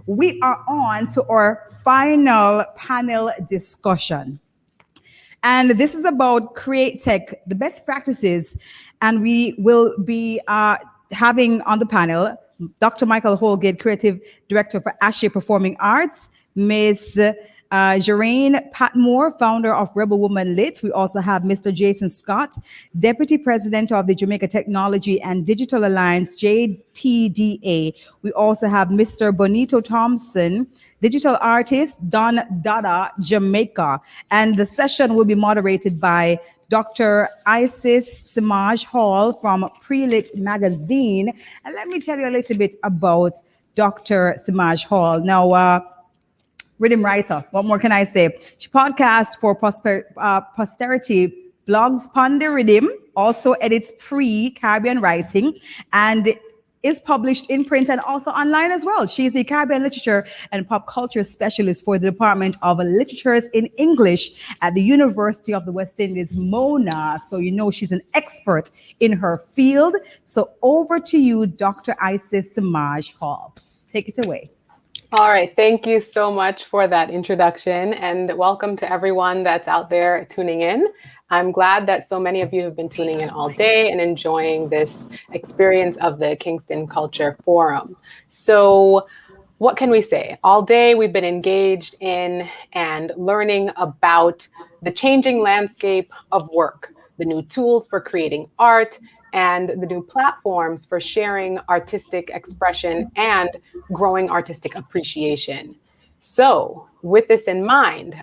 we are on to our final panel discussion. And this is about Createch, the best practices. And we will be having on the panel Dr. Michael Holgate, Creative Director for Ashe Performing Arts, Ms. Jareen Patmore, founder of Rebel Woman Lit. We also have Mr. Jason Scott, Deputy President of the Jamaica Technology and Digital Alliance, JTDA. We also have Mr. Bonito Thompson, digital artist, Don Dada, Jamaica. And the session will be moderated by Dr. Isis Samaj Hall from Prelit Magazine. And let me tell you a little bit about Dr. Samaj Hall. Now, rhythm writer, what more can I say? She podcasts for posterity, blogs Ponder Rhythm, also edits pre-Caribbean writing, and is published in print and also online as well. She is the Caribbean Literature and Pop Culture Specialist for the Department of Literatures in English at the University of the West Indies, Mona. So you know she's an expert in her field. So over to you, Dr. Isis Samaj Hall. Take it away. All right, thank you so much for that introduction, and welcome to everyone that's out there tuning in. I'm glad that so many of you have been tuning in all day and enjoying this experience of the Kingston Culture Forum. So what can we say? All day we've been engaged in and learning about the changing landscape of work, the new tools for creating art, and the new platforms for sharing artistic expression and growing artistic appreciation. So with this in mind,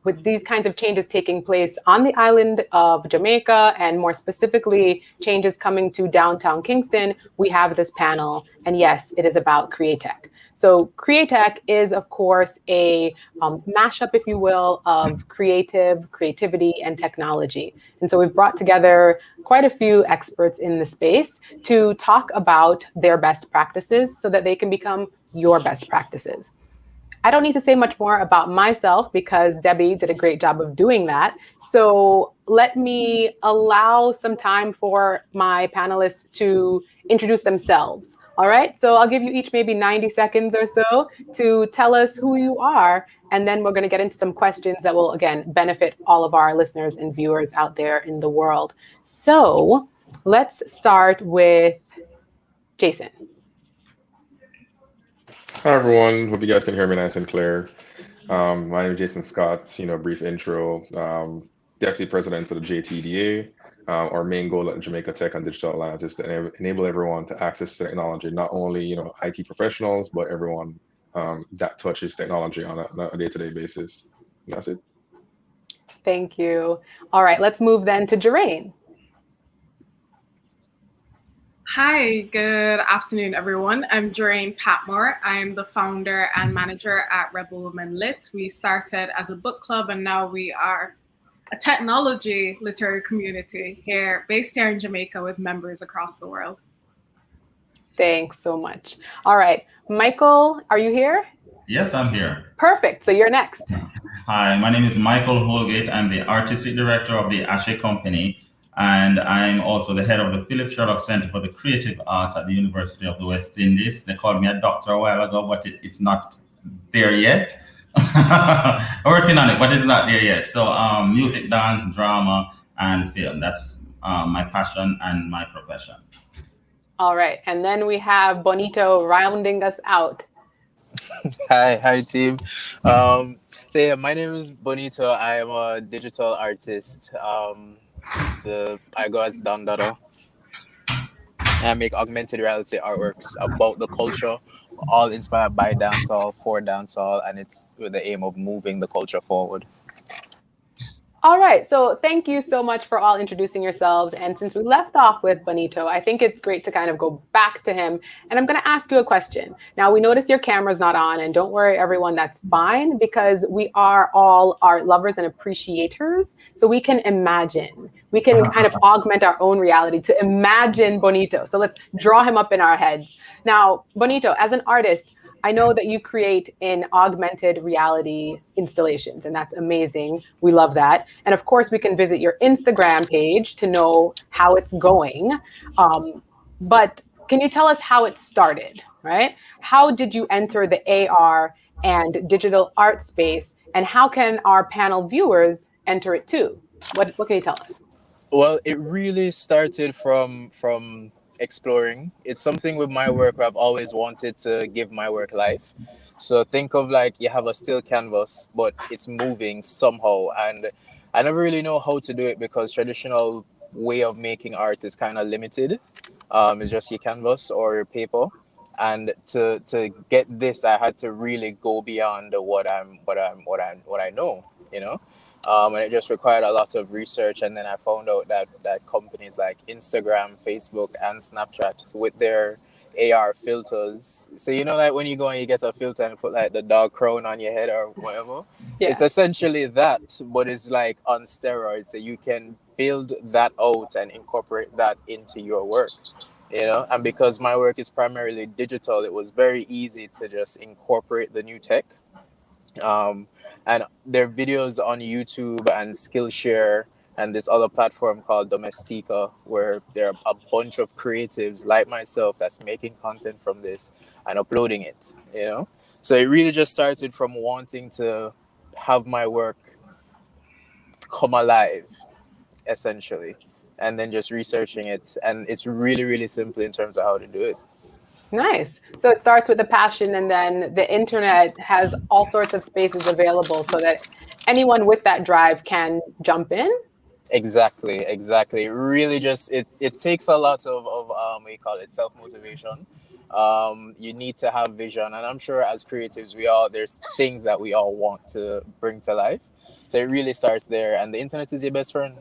with these kinds of changes taking place on the island of Jamaica, and more specifically, changes coming to downtown Kingston, we have this panel, and yes, it is about Createch. So Createch is, of course, a mashup, if you will, of creativity, and technology. And so we've brought together quite a few experts in the space to talk about their best practices so that they can become your best practices. I don't need to say much more about myself because Debbie did a great job of doing that. So let me allow some time for my panelists to introduce themselves. All right, so I'll give you each maybe 90 seconds or so to tell us who you are, and then we're going to get into some questions that will, again, benefit all of our listeners and viewers out there in the world. So let's start with Jason. Hi, everyone. Hope you guys can hear me nice and clear. My name is Jason Scott. Brief intro. Deputy President for the JTDA. Our main goal at Jamaica Tech and Digital Alliance is to enable everyone to access technology, not only IT professionals, but everyone that touches technology on a day-to-day basis. And that's it. Thank you. All right, let's move then to Jareen. Hi, good afternoon, everyone. I'm Jareen Patmore. I'm the founder and manager at Rebel Woman Lit. We started as a book club, and now we are a technology literary community based here in Jamaica with members across the world. Thanks so much. All right, Michael, are you here? Yes, I'm here. Perfect, so you're next. Hi, my name is Michael Holgate. I'm the artistic director of the Ashe Company, and I'm also the head of the Philip Sherlock Center for the Creative Arts at the University of the West Indies. They called me a doctor a while ago, but it's not there yet. Working on it, but it's not there yet. So music, dance, drama, and film. That's my passion and my profession. All right, and then we have Bonito rounding us out. Hi team. So yeah, my name is Bonito. I am a digital artist. I go as Don Dada. I make augmented reality artworks about the culture, all inspired by dancehall, for dancehall, and it's with the aim of moving the culture forward. All right, so thank you so much for all introducing yourselves. And since we left off with Bonito, I think it's great to kind of go back to him. And I'm going to ask you a question. Now, we notice your camera's not on, and don't worry, everyone, that's fine, because we are all art lovers and appreciators. So we can imagine. We can kind of augment our own reality to imagine Bonito. So let's draw him up in our heads. Now, Bonito, as an artist, I know that you create in augmented reality installations, and that's amazing. We love that. And of course, we can visit your Instagram page to know how it's going. But can you tell us how it started, right? How did you enter the AR and digital art space, and how can our panel viewers enter it too? What can you tell us? Well, it really started from exploring. It's something with my work where I've always wanted to give my work life. So think of like you have a still canvas, but it's moving somehow, and I never really know how to do it because traditional way of making art is kind of limited. It's just your canvas or your paper, and to get this, I had to really go beyond what I know, you know. And it just required a lot of research. And then I found out that companies like Instagram, Facebook, and Snapchat with their AR filters. So, you know, like when you go and you get a filter and put like the dog crown on your head or whatever, Yeah. it's essentially that, but it's like on steroids. So you can build that out and incorporate that into your work, you know. And because my work is primarily digital, it was very easy to just incorporate the new tech. And there are videos on YouTube and Skillshare and this other platform called Domestika, where there are a bunch of creatives like myself that's making content from this and uploading it, you know. So it really just started from wanting to have my work come alive, essentially, and then just researching it. And it's really, really simple in terms of how to do it. Nice. So it starts with a passion, and then the internet has all sorts of spaces available so that anyone with that drive can jump in. Exactly. It really just it takes a lot of what you call it, self-motivation. You need to have vision, and I'm sure as creatives there's things that we all want to bring to life. So it really starts there, and the internet is your best friend.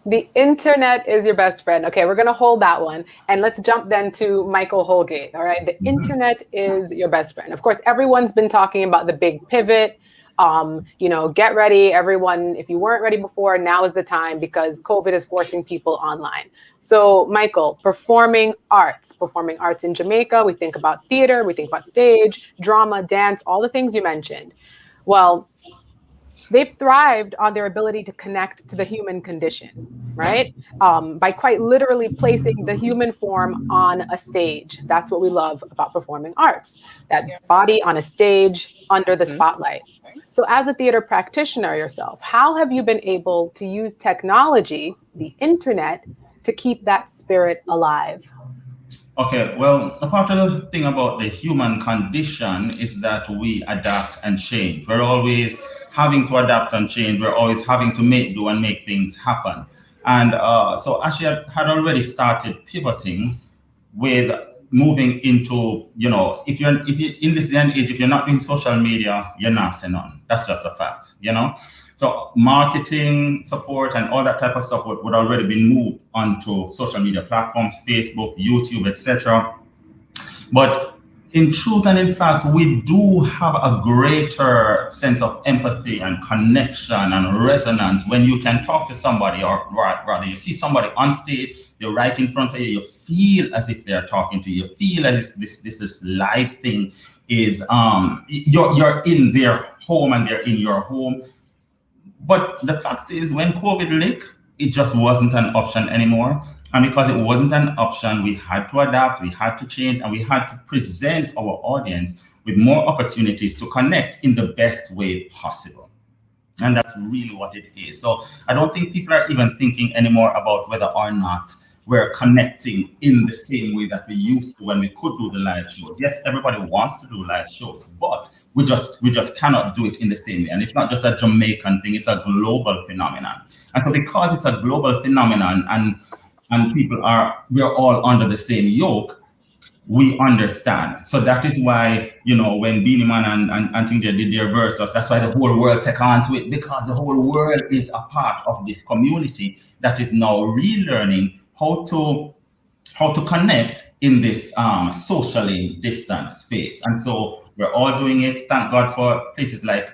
The internet is your best friend. Okay, we're going to hold that one. And let's jump then to Michael Holgate. All right. The internet is your best friend. Of course, everyone's been talking about the big pivot. Get ready, everyone. If you weren't ready before, now is the time because COVID is forcing people online. So, Michael, performing arts in Jamaica. We think about theater, we think about stage, drama, dance, all the things you mentioned. Well, they've thrived on their ability to connect to the human condition, right? By quite literally placing the human form on a stage. That's what we love about performing arts, that body on a stage under the spotlight. So as a theater practitioner yourself, how have you been able to use technology, the internet, to keep that spirit alive? Okay, well, a part of the thing about the human condition is that we adapt and change. We're always having to adapt and change. We're always having to make do and make things happen. And so Ashley had already started pivoting with moving into, if you're in this day and age, if you're not doing social media, you're not saying none. That's just a fact, So marketing support and all that type of stuff would already be moved onto social media platforms, Facebook, YouTube, etc. But in truth and in fact, we do have a greater sense of empathy and connection and resonance when you can talk to somebody, or rather you see somebody on stage, they're right in front of you, you feel as if they're talking to you, you feel as if this live thing is, you're in their home and they're in your home. But the fact is, when COVID hit, it just wasn't an option anymore. And because it wasn't an option, we had to adapt, we had to change, and we had to present our audience with more opportunities to connect in the best way possible. And that's really what it is. So I don't think people are even thinking anymore about whether or not we're connecting in the same way that we used to when we could do the live shows. Yes, everybody wants to do live shows, but we just cannot do it in the same way. And it's not just a Jamaican thing, it's a global phenomenon. And so because it's a global phenomenon and we're all under the same yoke, we understand. So that is why, when Beanie Man and Think they did their verses, that's why the whole world take on to it, because the whole world is a part of this community that is now relearning how to connect in this socially distant space. And so we're all doing it. Thank God for places like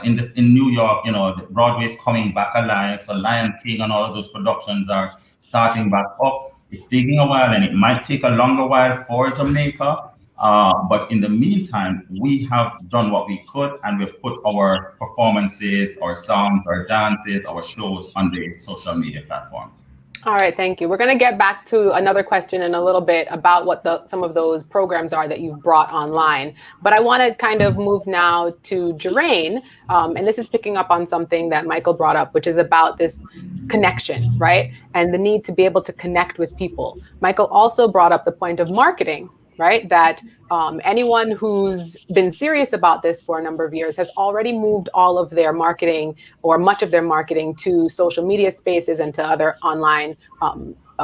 in New York, Broadway's coming back alive. So Lion King and all of those productions are starting back up. It's taking a while, and it might take a longer while for Jamaica. But in the meantime, we have done what we could, and we've put our performances, our songs, our dances, our shows on the social media platforms. All right, thank you. We're going to get back to another question in a little bit about what some of those programs are that you've brought online. But I want to kind of move now to Jeraine, and this is picking up on something that Michael brought up, which is about this connection, right? And the need to be able to connect with people. Michael also brought up the point of marketing, right? That anyone who's been serious about this for a number of years has already moved all of their marketing or much of their marketing to social media spaces and to other online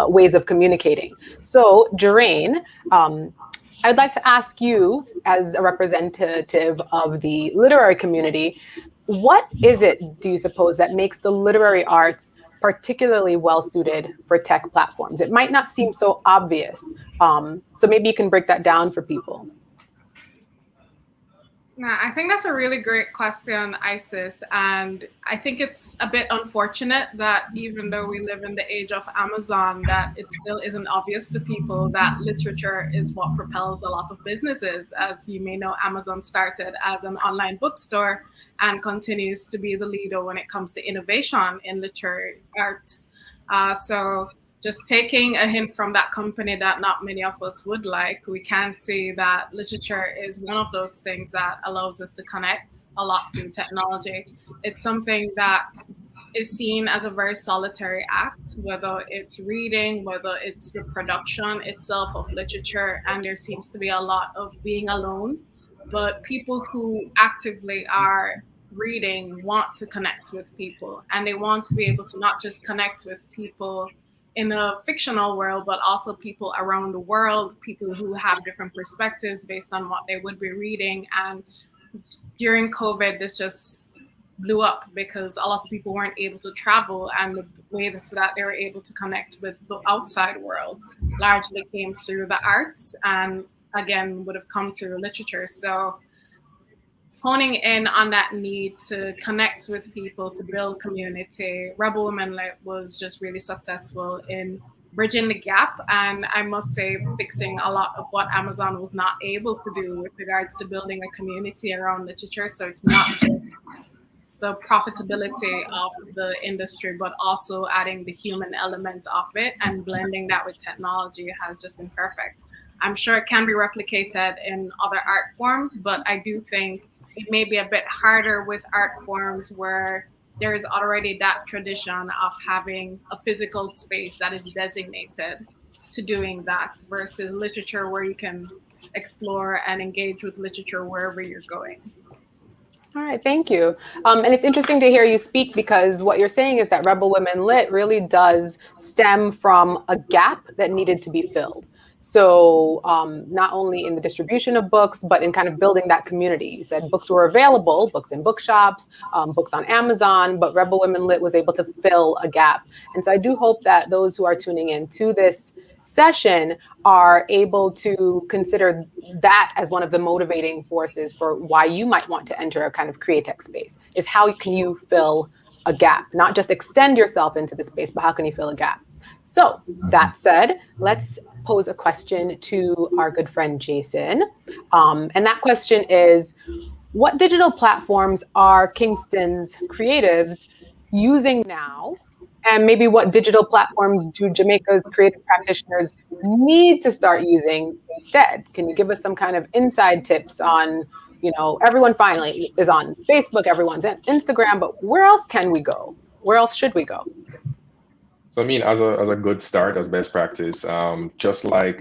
ways of communicating. So, Jeraine, I'd like to ask you, as a representative of the literary community, what is it, do you suppose, that makes the literary arts particularly well suited for tech platforms? It might not seem so obvious. So maybe you can break that down for people. Yeah, I think that's a really great question, Isis. And I think it's a bit unfortunate that even though we live in the age of Amazon, that it still isn't obvious to people that literature is what propels a lot of businesses. As you may know, Amazon started as an online bookstore and continues to be the leader when it comes to innovation in literary arts. So just taking a hint from that company that not many of us would like, we can see that literature is one of those things that allows us to connect a lot through technology. It's something that is seen as a very solitary act, whether it's reading, whether it's the production itself of literature, and there seems to be a lot of being alone. But people who actively are reading want to connect with people, and they want to be able to not just connect with people in a fictional world, but also people around the world, people who have different perspectives based on what they would be reading. And during COVID, this just blew up because a lot of people weren't able to travel, and the way that they were able to connect with the outside world largely came through the arts, and again would have come through literature. So honing in on that need to connect with people, to build community, Rebel Women Lit was just really successful in bridging the gap. And I must say, fixing a lot of what Amazon was not able to do with regards to building a community around literature. So it's not just the profitability of the industry, but also adding the human element of it and blending that with technology has just been perfect. I'm sure it can be replicated in other art forms, but I do think it may be a bit harder with art forms where there is already that tradition of having a physical space that is designated to doing that versus literature where you can explore and engage with literature wherever you're going. All right, thank you. And it's interesting to hear you speak, because what you're saying is that Rebel Women Lit really does stem from a gap that needed to be filled. So not only in the distribution of books, but in kind of building that community. You said books were available, books in bookshops, books on Amazon, but Rebel Women Lit was able to fill a gap. And so I do hope that those who are tuning in to this session are able to consider that as one of the motivating forces for why you might want to enter a kind of Createch space, is how can you fill a gap, not just extend yourself into the space, but how can you fill a gap? So that said, let's pose a question to our good friend Jason. And that question is, what digital platforms are Kingston's creatives using now? And maybe what digital platforms do Jamaica's creative practitioners need to start using instead? Can you give us some kind of inside tips on, you know, everyone finally is on Facebook, everyone's on Instagram, but where else can we go? Where else should we go? So I mean, as a good start, as best practice, just like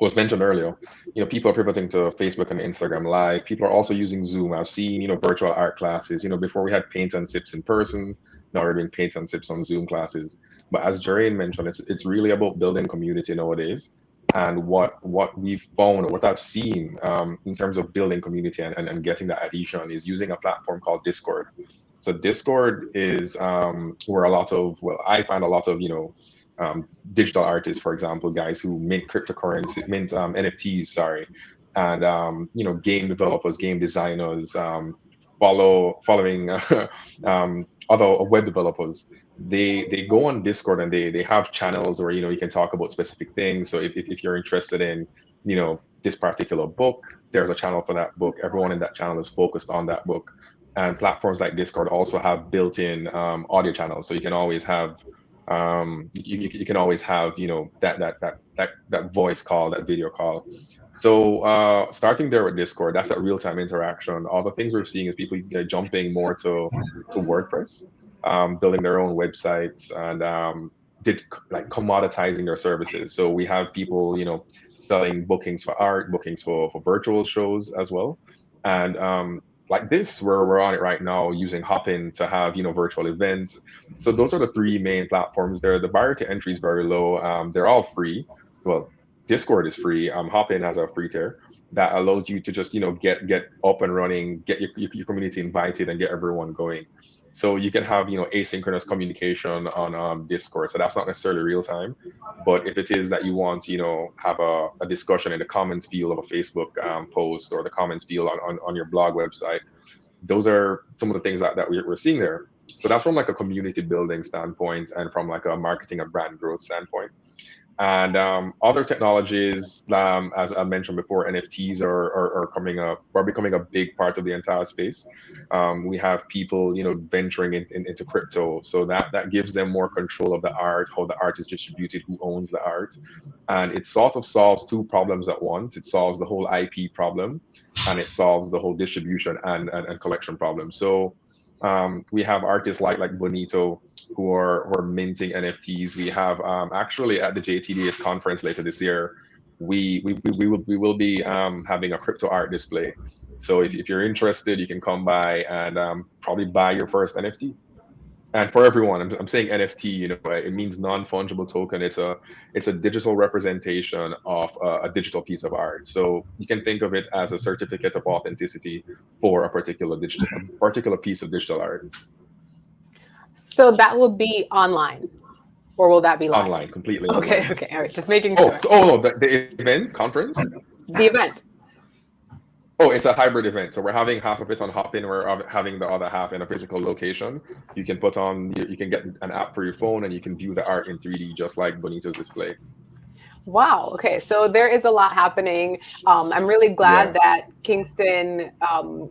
was mentioned earlier, you know, people are pivoting to Facebook and Instagram Live. People are also using Zoom. I've seen, you know, virtual art classes. You know, before we had paints and sips in person, now we're doing paints and sips on Zoom classes. But as Jeraine mentioned, it's really about building community nowadays. And what we've found, what I've seen in terms of building community and getting that adhesion is using a platform called Discord. So Discord is where a lot of, well, I find a lot of, you know, digital artists, for example, guys who mint cryptocurrency, mint NFTs, sorry, and you know, game developers, game designers, following other web developers. They go on Discord and they have channels where, you know, you can talk about specific things. So if you're interested in, you know, this particular book, there's a channel for that book. Everyone in that channel is focused on that book. And platforms like Discord also have built-in audio channels, so you can always have you can always have, you know, that voice call, that video call. So starting there with Discord, that's that real-time interaction. All the things we're seeing is people jumping more to WordPress, building their own websites, and like commoditizing their services. So we have people, you know, selling bookings for art, bookings for virtual shows as well. And like this, we're on it right now using Hopin to have, you know, virtual events. So those are the three main platforms there. The barrier to entry is very low. They're all free. Well, Discord is free. Hopin has a free tier that allows you to just, you know, get up and running, get your community invited, and get everyone going. So you can have, you know, asynchronous communication on Discord. So that's not necessarily real time, but if it is that you want to, you know, have a discussion in the comments field of a Facebook post, or the comments field on your blog website, those are some of the things that we're seeing there. So that's from like a community building standpoint, and from like a marketing and brand growth standpoint. And other technologies, as I mentioned before, NFTs are coming up, are becoming a big part of the entire space. We have people, you know, venturing into crypto, so that gives them more control of the art, how the art is distributed, who owns the art, and it sort of solves two problems at once. It solves the whole IP problem, and it solves the whole distribution and collection problem. So we have artists like Bonito who are minting NFTs. We have actually at the JTDS conference later this year, we will be having a crypto art display. So if you're interested, you can come by and probably buy your first NFT. And for everyone, I'm saying NFT, you know, it means non-fungible token. It's a digital representation of a digital piece of art. So you can think of it as a certificate of authenticity for a particular piece of digital art. So that will be online, or will that be live? Online, completely Okay, online. okay, all right, just making sure. The event conference? The event. Oh, it's a hybrid event. So we're having half of it on Hopin. We're having the other half in a physical location. You can you can get an app for your phone, and you can view the art in 3D, just like Bonito's display. Wow. Okay. So there is a lot happening. I'm really glad that Kingston,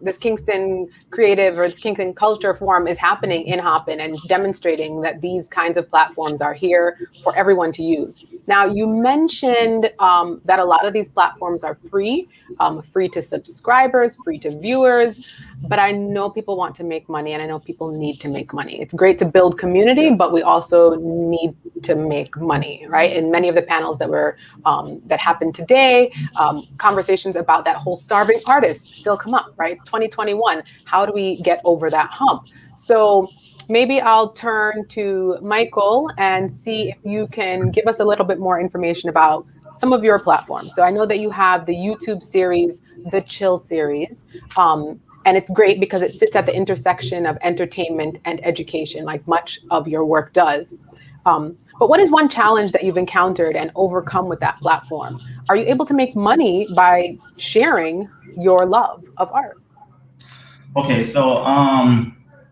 this Kingston creative, or this Kingston culture forum is happening in Hopin, and demonstrating that these kinds of platforms are here for everyone to use. Now, you mentioned that a lot of these platforms are free, free to subscribers, free to viewers, but I know people want to make money, and I know people need to make money. It's great to build community, but we also need to make money, right? In many of the panels that happened today, conversations about that whole starving artist still come up, right? It's 2021. How do we get over that hump? So maybe I'll turn to Michael and see if you can give us a little bit more information about some of your platforms. So I know that you have the YouTube series, the Chill series, and it's great because it sits at the intersection of entertainment and education, like much of your work does. But what is one challenge that you've encountered and overcome with that platform? Are you able to make money by sharing your love of art? Okay, so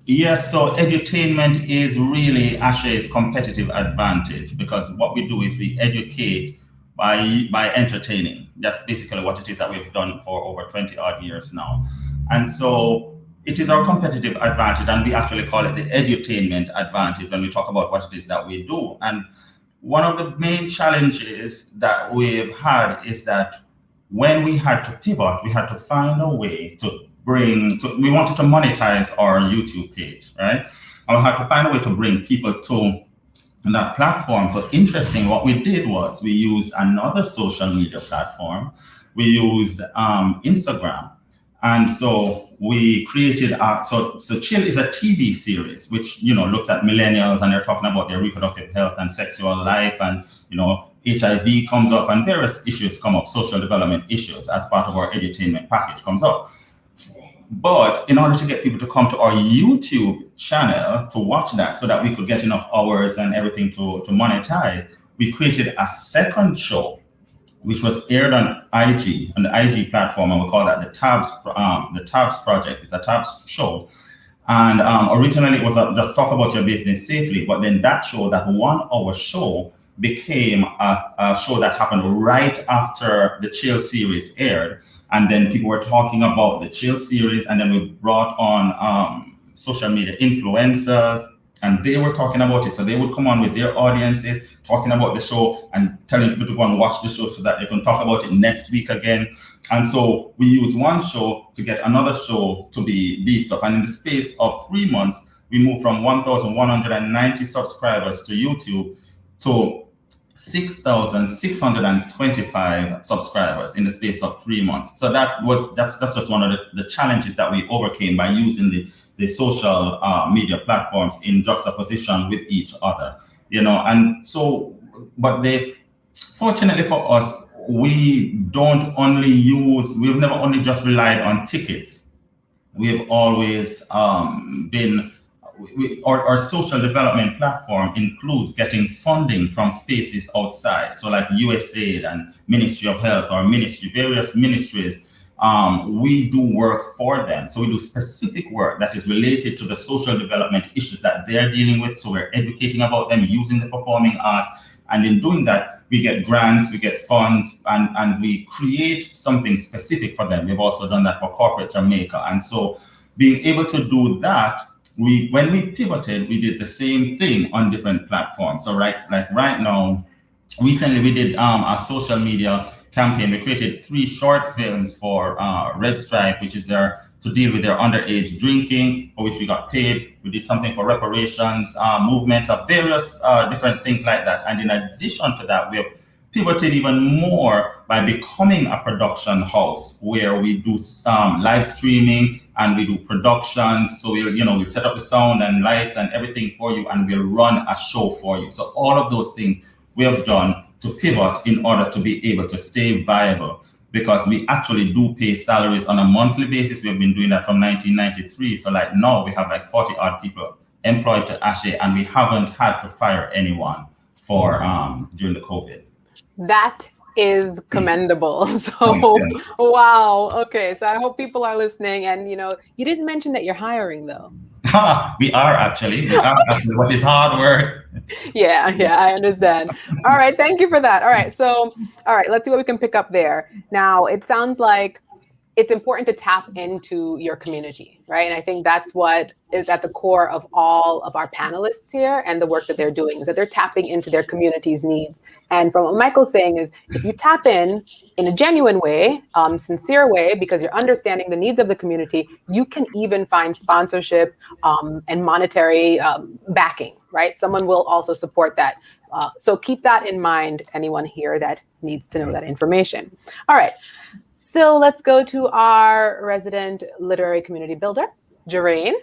yes, so edutainment is really Ashe's competitive advantage, because what we do is we educate by entertaining. That's basically what it is that we've done for over 20 odd years now. And so it is our competitive advantage, and we actually call it the edutainment advantage when we talk about what it is that we do. And one of the main challenges that we've had is that when we had to pivot, we had to find a way we wanted to monetize our YouTube page, right? And we had to find a way to bring people to that platform. So interesting, what we did was we used another social media platform. We used Instagram. And so we created, so Chill is a TV series, which, you know, looks at millennials, and they're talking about their reproductive health and sexual life, and, you know, HIV comes up, and various issues come up, social development issues as part of our edutainment package comes up. But in order to get people to come to our YouTube channel to watch that, so that we could get enough hours and everything to monetize, we created a second show, which was aired on IG, on the IG platform, and we call that the Tabs Project. It's a Tabs show. And originally it was just talk about your business safely, but then that show, that 1 hour show, became a show that happened right after the Chill series aired. And then people were talking about the Chill series, and then we brought on social media influencers and they were talking about it. So they would come on with their audiences, talking about the show and telling people to go and watch the show so that they can talk about it next week again. And so we use one show to get another show to be beefed up. And in the space of 3 months, we moved from 1,190 subscribers to YouTube to 6,625 subscribers in the space of 3 months. So that's just one of the challenges that we overcame by using the social media platforms in juxtaposition with each other, and so, but fortunately for us, we've never only just relied on tickets. We've always our social development platform includes getting funding from spaces outside. So like USAID and Ministry of Health or various ministries, we do work for them. So we do specific work that is related to the social development issues that they're dealing with. So we're educating about them using the performing arts. And in doing that, we get grants, we get funds, and we create something specific for them. We've also done that for corporate Jamaica. And so being able to do that, when we pivoted, we did the same thing on different platforms. So right now, recently we did a social media campaign. We created 3 short films for Red Stripe, which is to deal with their underage drinking, for which we got paid. We did something for reparations, movement of various different things like that. And in addition to that, we have pivoted even more by becoming a production house where we do some live streaming and we do productions. So we'll set up the sound and lights and everything for you, and we'll run a show for you. So all of those things we have done to pivot in order to be able to stay viable, because we actually do pay salaries on a monthly basis. We have been doing that from 1993. So like now we have like 40 odd people employed to ASHE, and we haven't had to fire anyone for during the COVID. That is commendable. So, wow. Okay. So I hope people are listening. And, you didn't mention that you're hiring, though. We are actually, but it's hard work. Yeah, I understand. All right. Thank you for that. All right. So, let's see what we can pick up there. Now, it sounds like it's important to tap into your community, right? And I think that's what is at the core of all of our panelists here and the work that they're doing, is that they're tapping into their community's needs. And from what Michael's saying is, if you tap in a genuine way, sincere way, because you're understanding the needs of the community, you can even find sponsorship and monetary backing, right? Someone will also support that. So keep that in mind, anyone here that needs to know that information. All right. So let's go to our resident literary community builder, Jerain.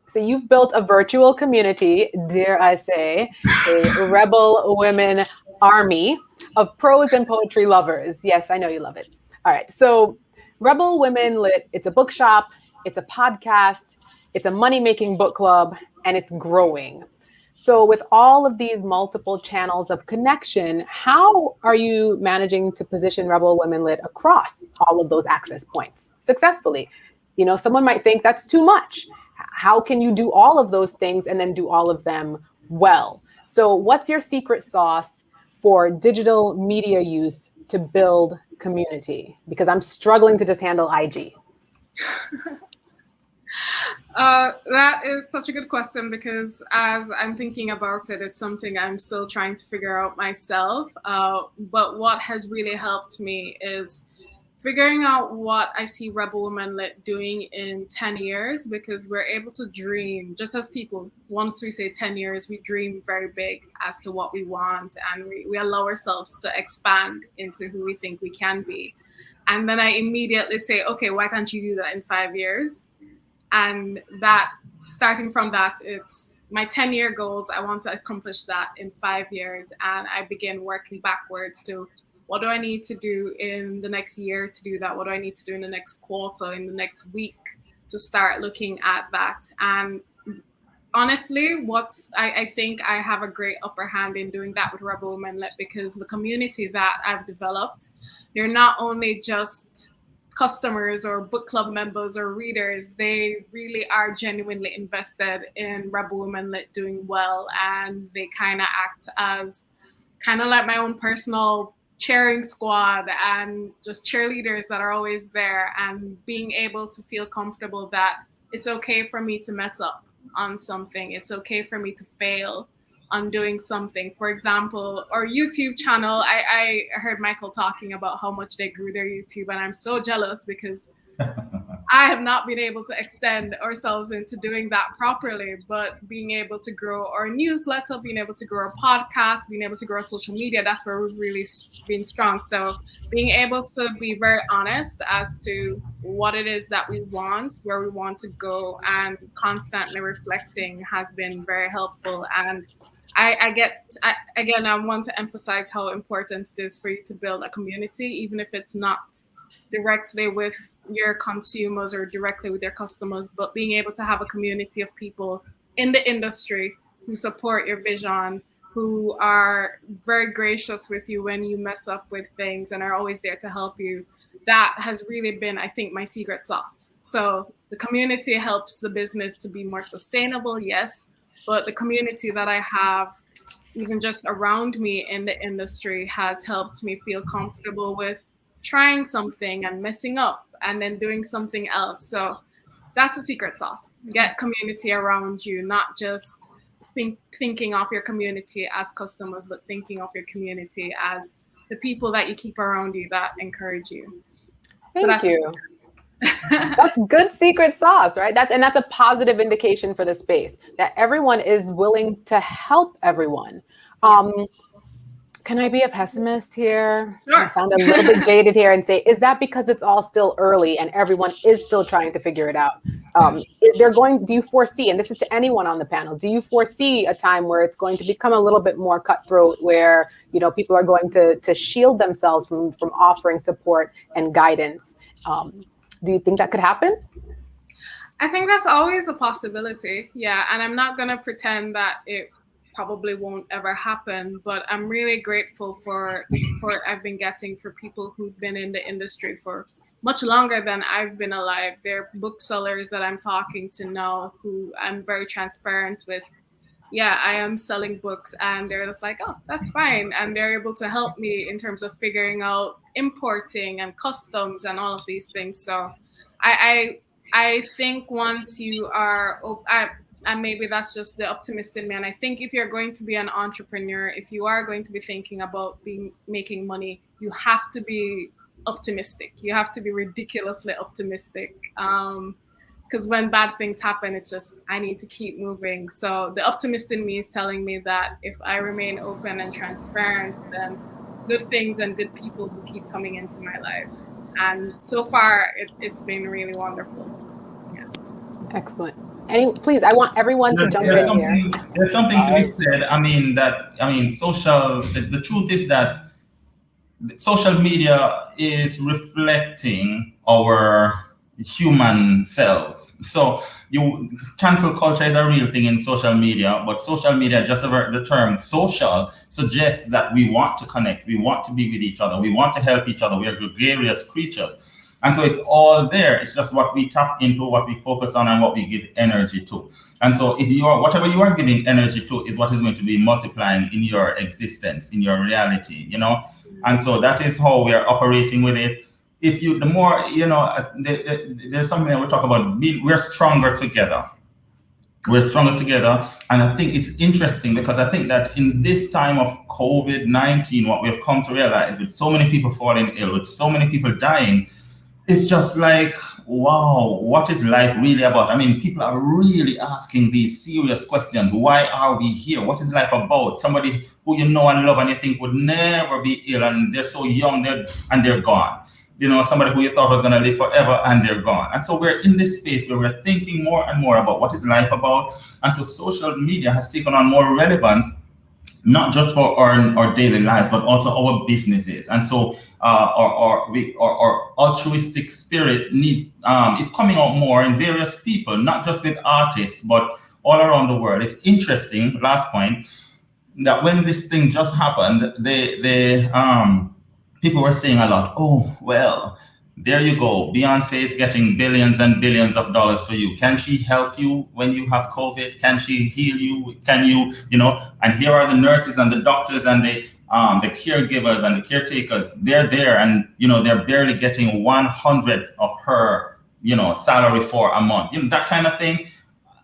So you've built a virtual community, dare I say, a rebel women army of prose and poetry lovers. Yes, I know you love it. All right. So Rebel Women Lit, it's a bookshop, it's a podcast, it's a money-making book club, and it's growing. So with all of these multiple channels of connection, how are you managing to position Rebel Women Lit across all of those access points successfully? Someone might think that's too much. How can you do all of those things and then do all of them well? So what's your secret sauce for digital media use to build community? Because I'm struggling to just handle IG. That is such a good question, because as I'm thinking about it, it's something I'm still trying to figure out myself. But what has really helped me is figuring out what I see Rebel Women Lit doing in 10 years, because we're able to dream, just as people, once we say 10 years, we dream very big as to what we want, and we allow ourselves to expand into who we think we can be. And then I immediately say, okay, why can't you do that in 5 years? And that, starting from that, it's my 10-year goals. I want to accomplish that in 5 years. And I begin working backwards to, what do I need to do in the next year to do that? What do I need to do in the next quarter, in the next week, to start looking at that? And honestly, I think I have a great upper hand in doing that with Rebel Women Lit, because the community that I've developed, they're not only just customers or book club members or readers, they really are genuinely invested in Rebel Women Lit doing well, and they kind of act as kind of like my own personal cheering squad and just cheerleaders that are always there, and being able to feel comfortable that it's okay for me to mess up. on something. It's okay for me to fail on doing something. For example, our YouTube channel, I heard Michael talking about how much they grew their YouTube, and I'm so jealous because I have not been able to extend ourselves into doing that properly, but being able to grow our newsletter, being able to grow our podcast, being able to grow social media, that's where we've really been strong. So being able to be very honest as to what it is that we want, where we want to go, and constantly reflecting has been very helpful. And I want to emphasize how important it is for you to build a community, even if it's not directly with your consumers or directly with your customers, but being able to have a community of people in the industry who support your vision, who are very gracious with you when you mess up with things and are always there to help you. That has really been, I think, my secret sauce. So the community helps the business to be more sustainable, yes, but the community that I have, even just around me in the industry, has helped me feel comfortable with trying something and messing up and then doing something else. So that's the secret sauce. Get community around you, not just thinking of your community as customers, but thinking of your community as the people that you keep around you that encourage you. Thank you. That's good secret sauce, right? That's a positive indication for the space, that everyone is willing to help everyone. Can I be a pessimist here? Sure. I sound a little bit jaded here and say, is that because it's all still early and everyone is still trying to figure it out? Do you foresee, and this is to anyone on the panel, do you foresee a time where it's going to become a little bit more cutthroat, where people are going to shield themselves from offering support and guidance? Do you think that could happen? I think that's always a possibility. Yeah. And I'm not going to pretend that it probably won't ever happen, but I'm really grateful for the support I've been getting for people who've been in the industry for much longer than I've been alive. There are booksellers that I'm talking to now who I'm very transparent with. Yeah, I am selling books, and they're just like, oh, that's fine. And they're able to help me in terms of figuring out importing and customs and all of these things. So I think once you are, and maybe that's just the optimist in me, and I think if you're going to be an entrepreneur, if you are going to be thinking about making money, you have to be optimistic. You have to be ridiculously optimistic. Because when bad things happen, it's just, I need to keep moving. So the optimist in me is telling me that if I remain open and transparent, then good things and good people will keep coming into my life. And so far, it's been really wonderful. Yeah. Excellent. Please, I want everyone to jump in here. There's something to be said. The truth is that social media is reflecting our human selves. So cancel culture is a real thing in social media, but social media, just the term social, suggests that we want to connect, we want to be with each other, we want to help each other, we are gregarious creatures. And so it's all there. It's just what we tap into, what we focus on, and what we give energy to. And so whatever you are giving energy to is what is going to be multiplying in your existence, in your reality, And so that is how we are operating with it. There's something that we talk about, we're stronger together. We're stronger together. And I think it's interesting because I think that in this time of COVID-19, what we have come to realize, with so many people falling ill, with so many people dying, it's just like, wow, what is life really about? I mean, people are really asking these serious questions. Why are we here? What is life about? Somebody who you know and love and you think would never be ill, and they're so young and they're gone. Somebody who you thought was going to live forever and they're gone. And so we're in this space where we're thinking more and more about what is life about. And so social media has taken on more relevance, not just for our daily lives, but also our businesses. And so our altruistic spirit is coming out more in various people, not just with artists, but all around the world. It's interesting, last point, that when this thing just happened, people were saying a lot, oh, well, there you go. Beyonce is getting billions and billions of dollars for you. Can she help you when you have COVID? Can she heal you? Can you, and here are the nurses and the doctors and the caregivers and the caretakers. They're there and, they're barely getting 1/100th of her, salary for a month. That kind of thing.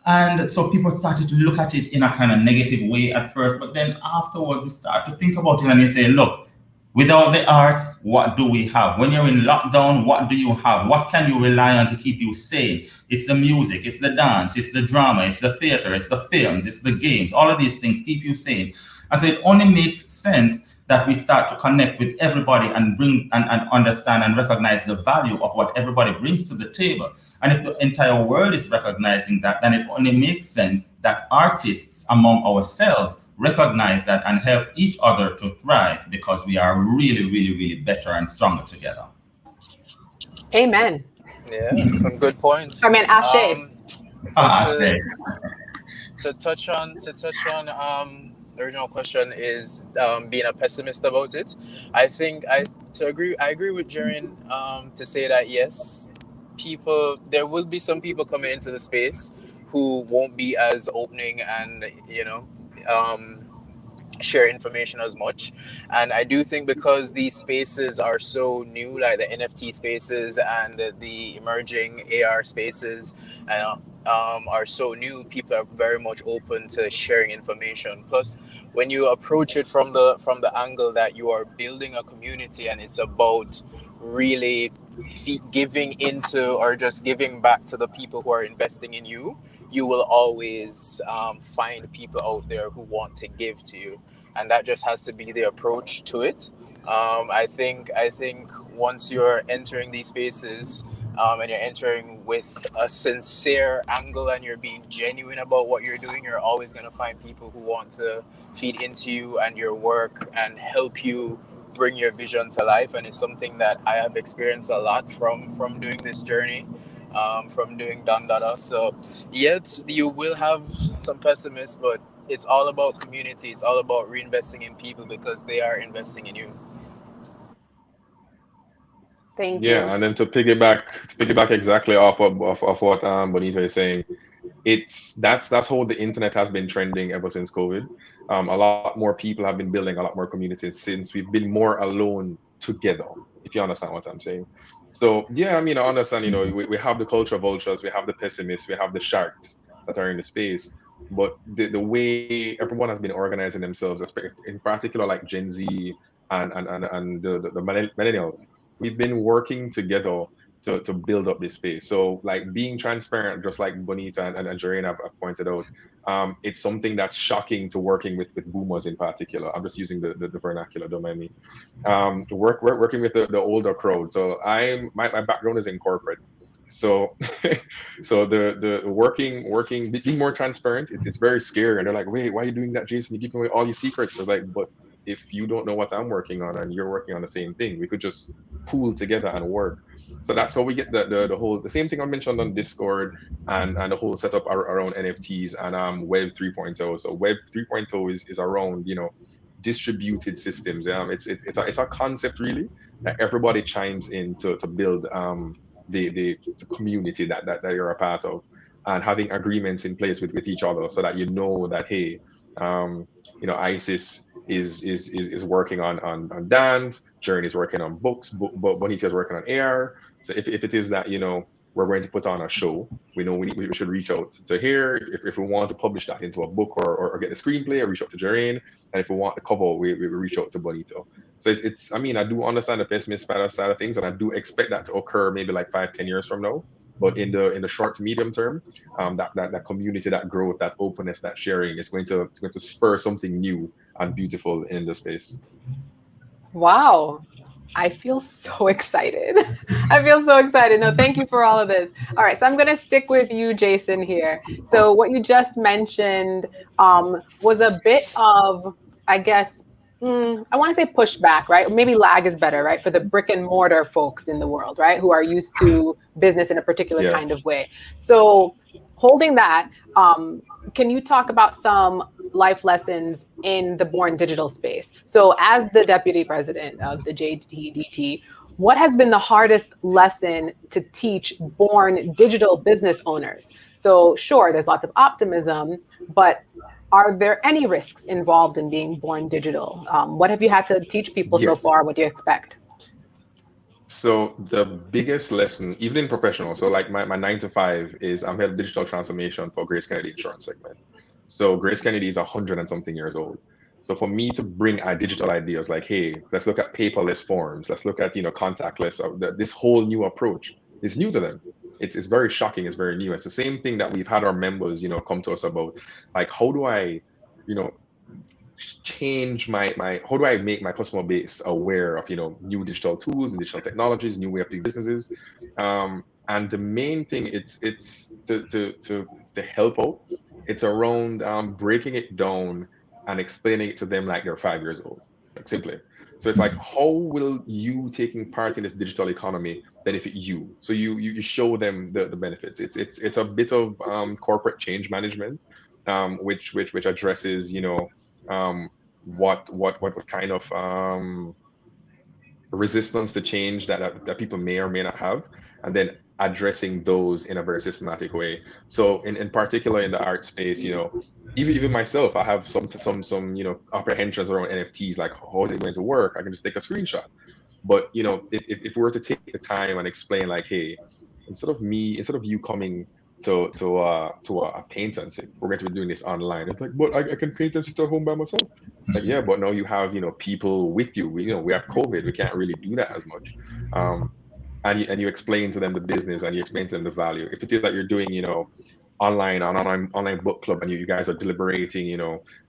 And so people started to look at it in a kind of negative way at first, but then afterwards we start to think about it and you say, look, without the arts, what do we have? When you're in lockdown, what do you have? What can you rely on to keep you sane? It's the music, it's the dance, it's the drama, it's the theater, it's the films, it's the games. All of these things keep you sane. And so it only makes sense that we start to connect with everybody and bring and understand and recognize the value of what everybody brings to the table. And if the entire world is recognizing that, then it only makes sense that artists among ourselves recognize that and help each other to thrive, because we are really, really, really better and stronger together. Amen. Yeah, some good points. I mean, Ashe. To touch on the original question is being a pessimist about it. I agree with Jaren to say that yes, there will be some people coming into the space who won't be as opening and share information as much. And I do think because these spaces are so new, like the NFT spaces and the emerging AR spaces are so new, people are very much open to sharing information. Plus, when you approach it from the angle that you are building a community and it's about really giving into or just giving back to the people who are investing in you, you will always find people out there who want to give to you, and that just has to be the approach to it. I think once you're entering these spaces and you're entering with a sincere angle and you're being genuine about what you're doing, you're always going to find people who want to feed into you and your work and help you bring your vision to life. And it's something that I have experienced a lot from doing this journey. From doing Dada. So yes, you will have some pessimists, but it's all about community. It's all about reinvesting in people because they are investing in you. Thank you. Yeah, and then to piggyback exactly off what Bonita is saying, that's how the internet has been trending ever since COVID. A lot more people have been building a lot more communities since we've been more alone together, if you understand what I'm saying. So yeah, I mean, I understand, we have the culture vultures, we have the pessimists, we have the sharks that are in the space, but the way everyone has been organizing themselves, in particular like Gen Z and the millennials, we've been working together to build up this space. So like being transparent, just like Bonita and Jareen have pointed out, it's something that's shocking to working with boomers in particular. I'm just using the vernacular, don't mind me. Working with the older crowd. So my background is in corporate. So so the working being more transparent, it's very scary. And they're like, wait, why are you doing that, Jason? You're giving away all your secrets. I was like, but if you don't know what I'm working on and you're working on the same thing, we could just pool together and work. So that's how we get the same thing I mentioned on Discord and the whole setup around NFTs and Web 3.0. So Web 3.0 is around, distributed systems. It's a concept really that everybody chimes in to build the community that you're a part of, and having agreements in place with each other so that that, hey, ISIS is working on dance, Journey is working on books, Bonita is working on AR. So if it is that, we're going to put on a show, we know we should reach out to here. If we want to publish that into a book or get the screenplay, reach out to Jareen. And if we want the cover, we reach out to Bonito. So it's I mean, I do understand the pessimist side of things, and I do expect that to occur maybe like 5-10 years from now. But in the short to medium term, that community, that growth, that openness, that sharing is going to spur something new and beautiful in the space. Wow. I feel so excited. I feel so excited. No, thank you for all of this. All right, so I'm going to stick with you, Jason, here. So what you just mentioned was a bit of, I guess, I want to say pushback, right? Maybe lag is better, right? For the brick and mortar folks in the world, right? Who are used to business in a particular kind of way. So holding that, can you talk about some life lessons in the born digital space? So as the deputy president of the JTDT, what has been the hardest lesson to teach born digital business owners? So sure, there's lots of optimism, but are there any risks involved in being born digital? What have you had to teach people so far? What do you expect? So the biggest lesson, even in professional, so like my 9 to 5 is I'm head of digital transformation for Grace Kennedy insurance segment. So Grace Kennedy is 100 and something years old. So for me to bring our digital ideas like, hey, let's look at paperless forms, let's look at contactless, this whole new approach is new to them. It's very shocking, it's very new. It's the same thing that we've had our members, come to us about, like, how do I, you know, change my how do I make my customer base aware of new digital tools, new digital technologies, new way of doing businesses. And the main thing, it's to help out. It's around breaking it down and explaining it to them like they're 5 years old, like simply. So it's like, how will you taking part in this digital economy benefit you? So you show them the benefits. It's a bit of corporate change management, which addresses um, what kind of resistance to change that people may or may not have, and then addressing those in a very systematic way. So in particular in the art space, even myself, I have some apprehensions around NFTs, like how is it going to work? I can just take a screenshot. But if we were to take the time and explain, like, hey, instead of you coming to a painter and say, we're going to be doing this online. It's like, but I can paint and sit at home by myself. Like, yeah, but now you have people with you. We have COVID. We can't really do that as much. And you explain to them the business, and you explain to them the value. If it is that you're doing online book club, and you guys are deliberating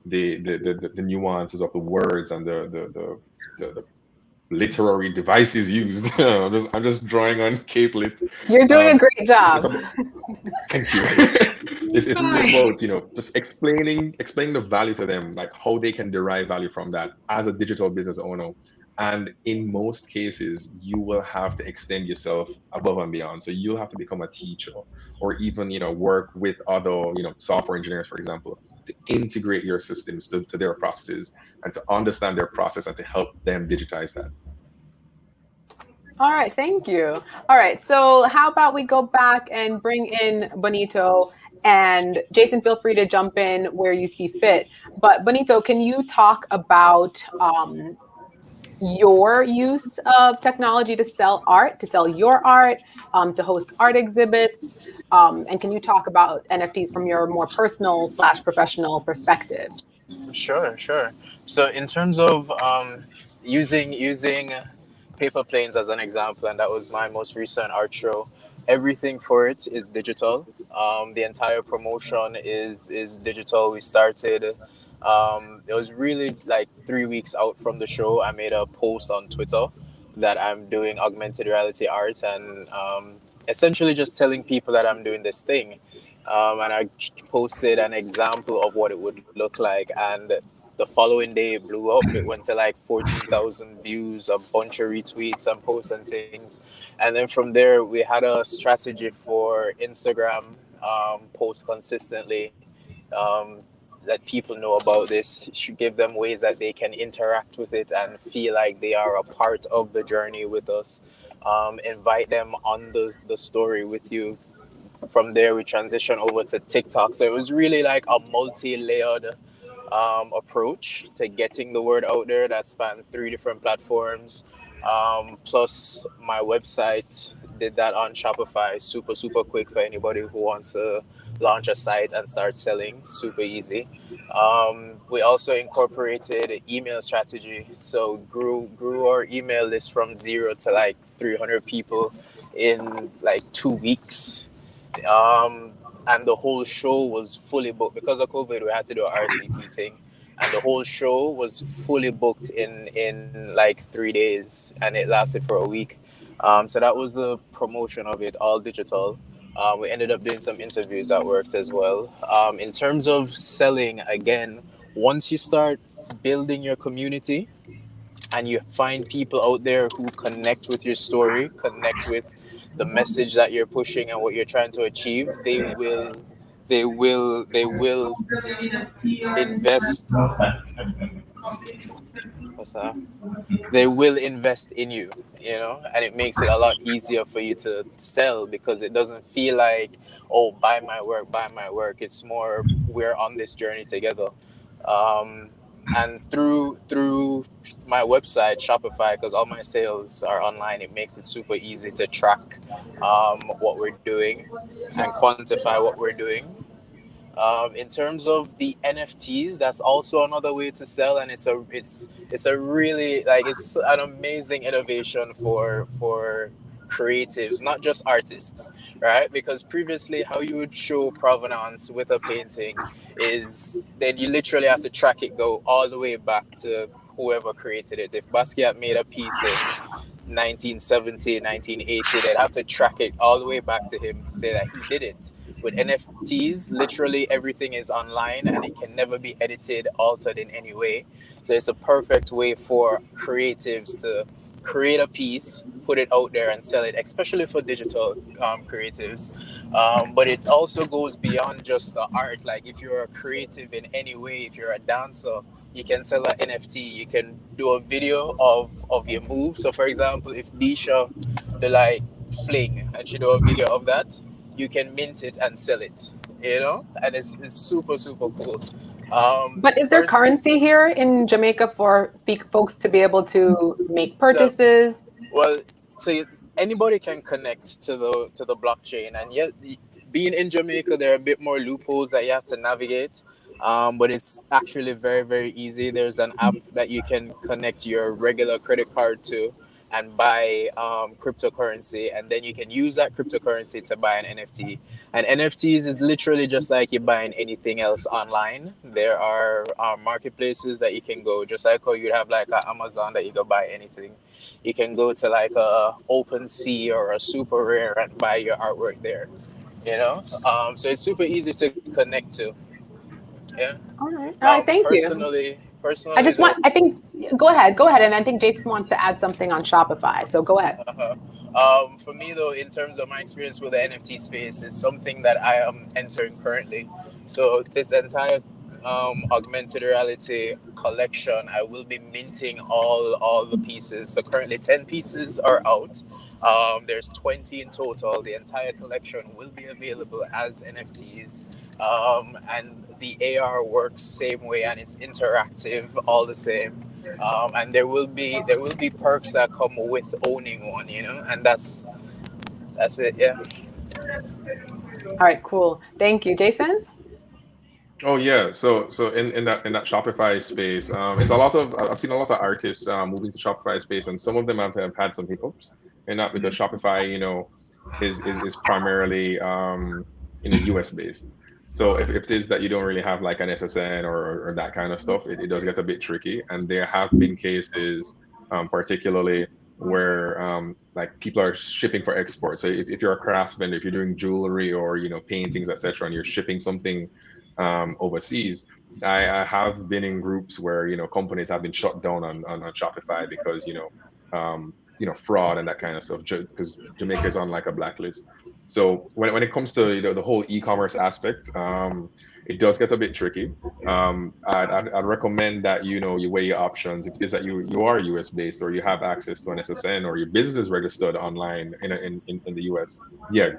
the nuances of the words and the literary devices used. I'm just drawing on Cape Lit. You're doing a great It's job. about, thank you. It's really about just explaining the value to them, like how they can derive value from that as a digital business owner. And in most cases, you will have to extend yourself above and beyond. So you'll have to become a teacher, or even work with other software engineers, for example, to integrate your systems to their processes, and to understand their process, and to help them digitize that. All right, thank you. All right, so how about we go back and bring in Bonito, and Jason, feel free to jump in where you see fit. But Bonito, can you talk about your use of technology to sell art, to sell your art, to host art exhibits? And can you talk about NFTs from your more personal / professional perspective? Sure, sure. So in terms of using paper planes as an example, and that was my most recent art show. Everything for it is digital. The entire promotion is digital. We started. It was really like 3 weeks out from the show. I made a post on Twitter that I'm doing augmented reality art, and essentially just telling people that I'm doing this thing. And I posted an example of what it would look like, and the following day it blew up. It went to like 14,000 views, a bunch of retweets and posts and things. And then from there, we had a strategy for Instagram, post consistently, let people know about this, should give them ways that they can interact with it and feel like they are a part of the journey with us. Invite them on the story with you. From there, we transition over to TikTok. So it was really like a multi-layered approach to getting the word out there that spanned 3 different platforms. Plus, my website, did that on Shopify, super, super quick for anybody who wants to launch a site and start selling, super easy. We also incorporated email strategy. So grew our email list from 0 to like 300 people in like 2 weeks. And the whole show was fully booked. Because of COVID, we had to do an RSVP thing, and the whole show was fully booked in like 3 days, and it lasted for a week. So that was the promotion of it, all digital. We ended up doing some interviews that worked as well. In terms of selling, again, once you start building your community and you find people out there who connect with your story, connect with the message that you're pushing and what you're trying to achieve, they will invest. What's that? They will invest in you, and it makes it a lot easier for you to sell, because it doesn't feel like, oh, buy my work. It's more, we're on this journey together. And through my website Shopify, because all my sales are online, it makes it super easy to track what we're doing and quantify what we're doing. In terms of the NFTs, that's also another way to sell, and it's a really, like, it's an amazing innovation for creatives, not just artists, right? Because previously, how you would show provenance with a painting is then you literally have to track it, go all the way back to whoever created it. If Basquiat made a piece in 1970, 1980, they'd have to track it all the way back to him to say that he did it. With NFTs, literally everything is online and it can never be edited, altered in any way. So it's a perfect way for creatives to create a piece, put it out there and sell it, especially for digital creatives. But it also goes beyond just the art. Like if you're a creative in any way, if you're a dancer, you can sell an NFT. You can do a video of your move. So for example, if Disha do like fling and she do a video of that, you can mint it and sell it, and it's super, super cool. But is there currency here in Jamaica for folks to be able to make purchases? So anybody can connect to the blockchain, and yet being in Jamaica, there are a bit more loopholes that you have to navigate. But it's actually very, very easy. There's an app that you can connect your regular credit card to and buy cryptocurrency, and then you can use that cryptocurrency to buy an NFT. And NFTs is literally just like you're buying anything else online. There are marketplaces that you can go, just like how you'd have like an Amazon that you go buy anything. You can go to like a OpenSea or a Super Rare and buy your artwork there. So it's super easy to connect to. Yeah. All right. Thank you. Personally, I think, go ahead. And I think Jason wants to add something on Shopify. So go ahead. For me though, in terms of my experience with the NFT space, it's something that I am entering currently. So this entire augmented reality collection, I will be minting all the pieces. So currently 10 pieces are out. There's 20 in total. The entire collection will be available as NFTs. And the AR works same way, and it's interactive all the same. And there will be perks that come with owning one, and that's it. Yeah. All right, cool. Thank you, Jason. Oh yeah, so in that Shopify space, it's a lot of I've seen a lot of artists moving to Shopify space, and some of them have had some hiccups, and not because Shopify, is primarily US based. So if it is that you don't really have like an SSN or that kind of stuff, it does get a bit tricky. And there have been cases, particularly where like people are shipping for export. So if you're a crafts vendor, if you're doing jewelry or paintings, etc., and you're shipping something overseas, I have been in groups where companies have been shut down on Shopify because fraud and that kind of stuff, because Jamaica is on like a blacklist. So when it comes to the whole e-commerce aspect, it does get a bit tricky. I'd recommend that you weigh your options. If it is that you are US based, or you have access to an SSN, or your business is registered online in the US,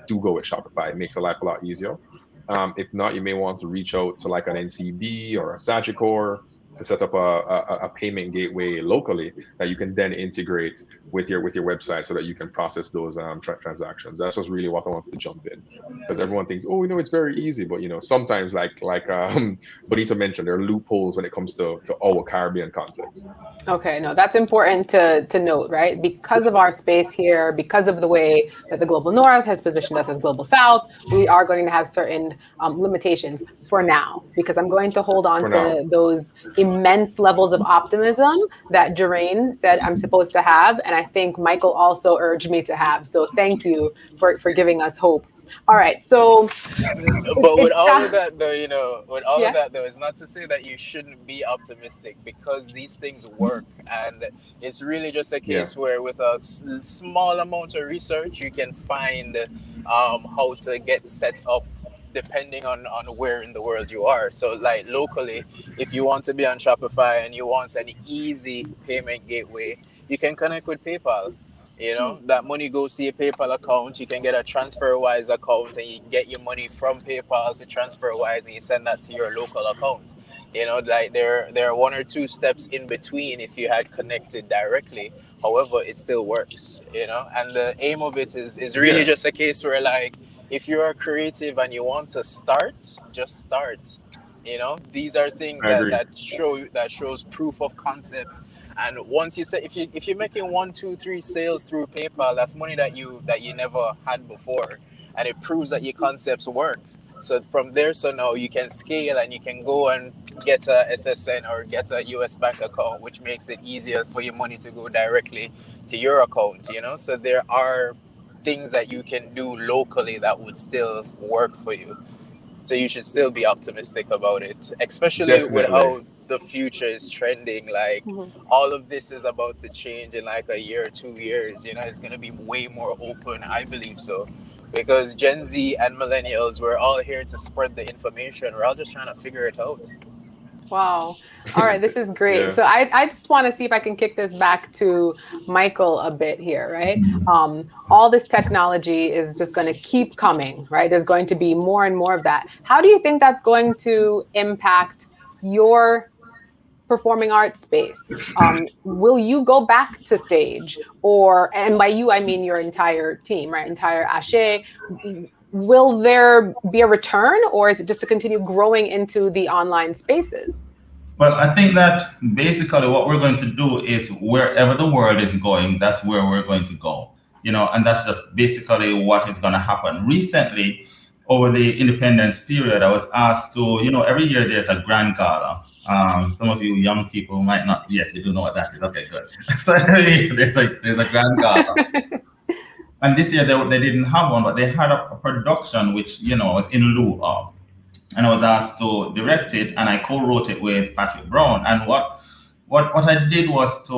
do go with Shopify. It makes life a lot easier. If not, you may want to reach out to like an NCB or a Sagicor to set up a payment gateway locally that you can then integrate with your website so that you can process those transactions. That's just really what I wanted to jump in, because everyone thinks, it's very easy, but sometimes like Bonita mentioned, there are loopholes when it comes to our Caribbean context. Okay, no, that's important to note, right? Because of our space here, because of the way that the Global North has positioned us as Global South, we are going to have certain limitations for now, because I'm going to hold on to those immense levels of optimism that Jerain said I'm supposed to have, and I think Michael also urged me to have. So thank you for giving us hope. All right, so but with all of that though, it's not to say that you shouldn't be optimistic, because these things work, and it's really just a case where with a small amount of research you can find how to get set up depending on where in the world you are. So like locally, if you want to be on Shopify and you want an easy payment gateway, you can connect with PayPal. That money goes to your PayPal account. You can get a TransferWise account, and you get your money from PayPal to TransferWise, and you send that to your local account. You know, like there are one or two steps in between if you had connected directly. However, it still works, you know. And the aim of it is really Yeah. just a case where, like, if you are creative and you want to start, just start. You know, these are things I agree. that shows proof of concept. And once you say, if you're making 1, 2, 3 sales through PayPal, that's money that you never had before, and it proves that your concepts works. So from there, so now you can scale and you can go and get a SSN or get a US bank account, which makes it easier for your money to go directly to your account. You know, so there are things that you can do locally that would still work for you. So you should still be optimistic about it, especially with Definitely. how the future is trending. Like, Mhm. all of this is about to change in like a year, 2 years. You know, it's gonna be way more open. I believe so, because Gen Z and millennials, we're all here to spread the information. We're all just trying to figure it out. Wow. All right, this is great. Yeah. So I just want to see if I can kick this back to Michael a bit here, right? All this technology is just going to keep coming, right? There's going to be more and more of that. How do you think that's going to impact your performing arts space? Will you go back to stage, or, and by you, I mean your entire team, right? Entire Ashe. Will there be a return, or is it just to continue growing into the online spaces? Well, I think that basically what we're going to do is wherever the world is going, that's where we're going to go. You know, and that's just basically what is going to happen. Recently, over the independence period, I was asked to, you know, every year there's a grand gala. Some of you young people might not, yes, you do know what that is. Okay, good. So there's a grand gala. And this year they didn't have one, but they had a production which, you know, was in lieu of. And I was asked to direct it, and I co-wrote it with Patrick Brown. And what I did was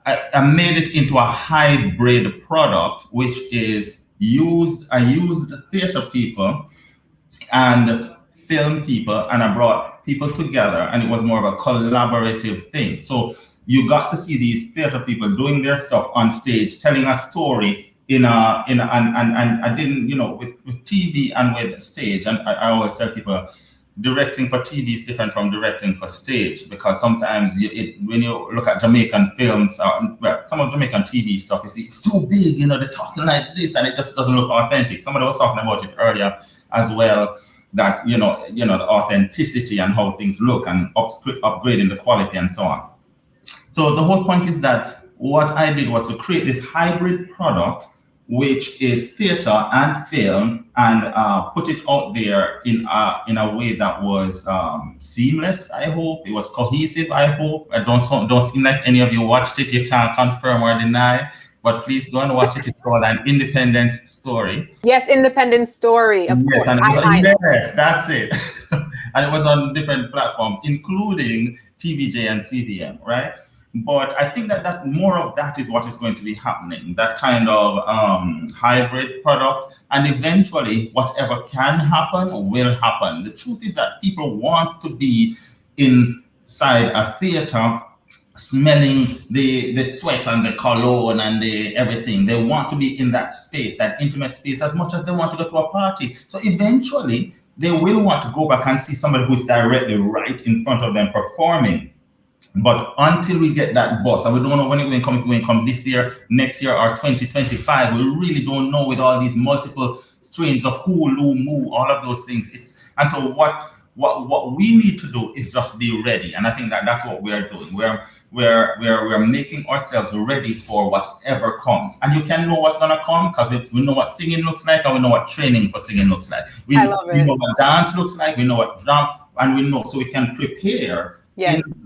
I made it into a hybrid product, which is I used theater people and film people, and I brought people together, and it was more of a collaborative thing. So you got to see these theater people doing their stuff on stage, telling a story and I didn't, you know, with TV and with stage. And I always tell people, directing for TV is different from directing for stage, because sometimes when you look at Jamaican films, well, some of Jamaican TV stuff, you see it's too big, you know, they're talking like this, and it just doesn't look authentic. Somebody was talking about it earlier as well, that you know the authenticity and how things look, and upgrading the quality and so on. So the whole point is that what I did was to create this hybrid product, which is theater and film, and put it out there in a way that was seamless. I hope it was cohesive. I hope. I don't seem like any of you watched it. You can't confirm or deny, but please go and watch it. It's called An Independence Story. Yes, Independent Story, of Yes, course. and it was I know. yes, that's it. And it was on different platforms, including TVJ and CDM, right? But I think that more of that is what is going to be happening, that kind of hybrid product. And eventually, whatever can happen will happen. The truth is that people want to be inside a theater smelling the sweat and the cologne and the everything. They want to be in that space, that intimate space, as much as they want to go to a party. So eventually, they will want to go back and see somebody who's directly right in front of them performing. But until we get that bus, and we don't know when it will come, if it will come this year, next year, or 2025, we really don't know, with all these multiple strains of Hulu, Moo, all of those things. And so what we need to do is just be ready. And I think that's what we are doing. We're making ourselves ready for whatever comes. And you can know what's gonna come because we know what singing looks like, and we know what training for singing looks like. I love it. We know what dance looks like, we know what drum, and we know, so we can prepare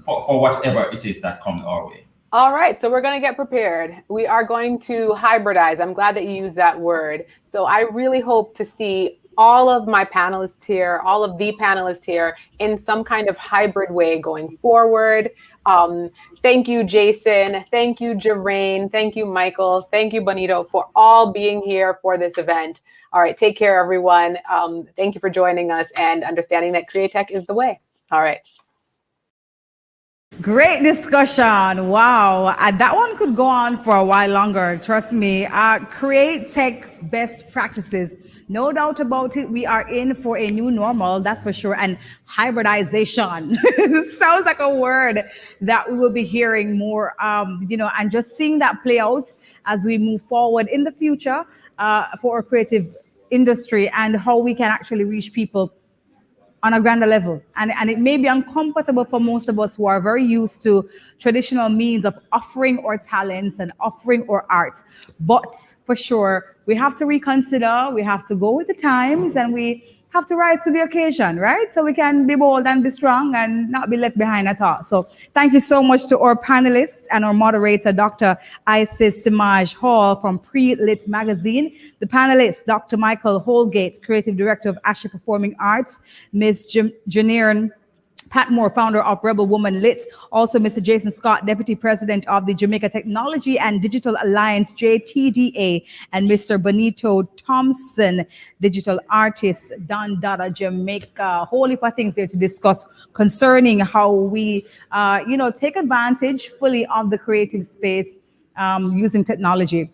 for whatever it is that comes our way. All right, so we're going to get prepared. We are going to hybridize. I'm glad that you used that word. So I really hope to see all of my panelists here, all of the panelists here, in some kind of hybrid way going forward. Thank you, Jason. Thank you, Jeraine. Thank you, Michael. Thank you, Bonito, for all being here for this event. All right, take care, everyone. Thank you for joining us and understanding that Createch is the way. All right. Great discussion. Wow. That one could go on for a while longer. Trust me. Create tech best practices. No doubt about it. We are in for a new normal. That's for sure. And hybridization sounds like a word that we will be hearing more, and just seeing that play out as we move forward in the future for our creative industry and how we can actually reach people on a grander level. And it may be uncomfortable for most of us who are very used to traditional means of offering our talents and offering our art. But for sure, we have to reconsider, we have to go with the times, and we have to rise to the occasion, right? So we can be bold and be strong and not be left behind at all. So thank you so much to our panelists and our moderator, Dr. Isis Simaj Hall from Pre-Lit Magazine, the panelists, Dr. Michael Holgate, Creative Director of Ashe Performing Arts, Ms. Janine Patmore, founder of Rebel Woman Lit. Also, Mr. Jason Scott, Deputy President of the Jamaica Technology and Digital Alliance, JTDA, and Mr. Benito Thompson, digital artist, Don Dada, Jamaica. Whole heap of things here to discuss concerning how we, take advantage fully of the creative space using technology.